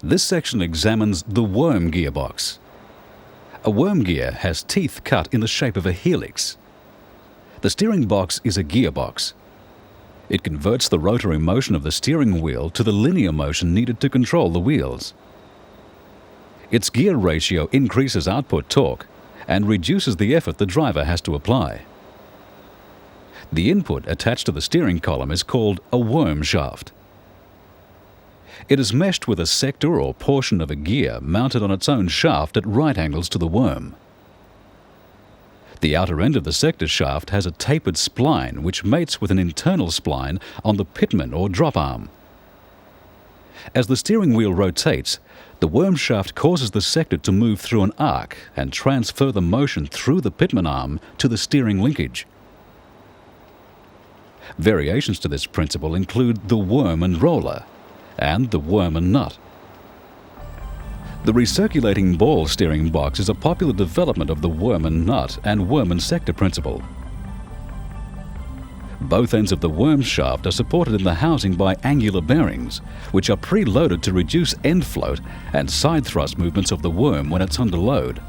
This section examines the worm gearbox. A worm gear has teeth cut in the shape of a helix. The steering box is a gearbox. It converts the rotary motion of the steering wheel to the linear motion needed to control the wheels. Its gear ratio increases output torque and reduces the effort the driver has to apply. The input attached to the steering column is called a worm shaft. It is meshed with a sector or portion of a gear mounted on its own shaft at right angles to the worm. The outer end of the sector shaft has a tapered spline which mates with an internal spline on the pitman or drop arm. As the steering wheel rotates, the worm shaft causes the sector to move through an arc and transfer the motion through the pitman arm to the steering linkage. Variations to this principle include the worm and roller and the worm and nut. The recirculating ball steering box is a popular development of the worm and nut and worm and sector principle. Both ends of the worm shaft are supported in the housing by angular bearings, which are preloaded to reduce end float and side thrust movements of the worm when it's under load.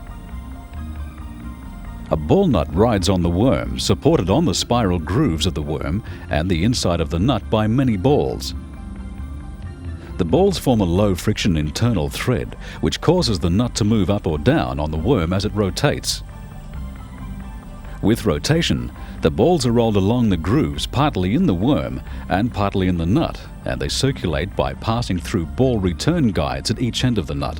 A ball nut rides on the worm, supported on the spiral grooves of the worm and the inside of the nut by many balls. The balls form a low-friction internal thread, which causes the nut to move up or down on the worm as it rotates. With rotation, the balls are rolled along the grooves partly in the worm and partly in the nut, and they circulate by passing through ball return guides at each end of the nut.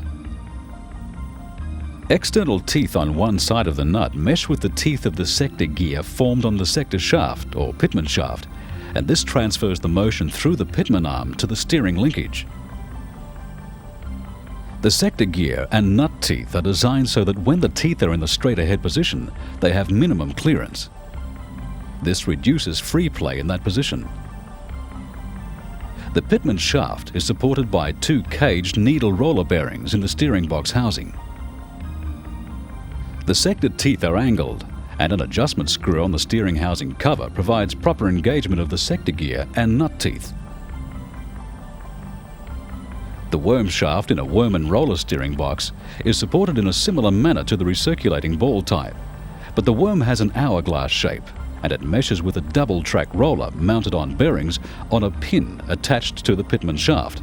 External teeth on one side of the nut mesh with the teeth of the sector gear formed on the sector shaft or pitman shaft, and this transfers the motion through the pitman arm to the steering linkage. The sector gear and nut teeth are designed so that when the teeth are in the straight ahead position, they have minimum clearance. This reduces free play in that position. The pitman shaft is supported by two caged needle roller bearings in the steering box housing. The sector teeth are angled, and an adjustment screw on the steering housing cover provides proper engagement of the sector gear and nut teeth. The worm shaft in a worm and roller steering box is supported in a similar manner to the recirculating ball type, but the worm has an hourglass shape and it meshes with a double-track roller mounted on bearings on a pin attached to the pitman shaft.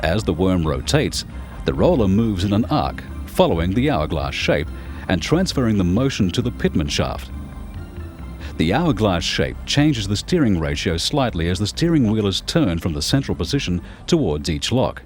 As the worm rotates, the roller moves in an arc, following the hourglass shape and transferring the motion to the pitman shaft. The hourglass shape changes the steering ratio slightly as the steering wheel is turned from the central position towards each lock.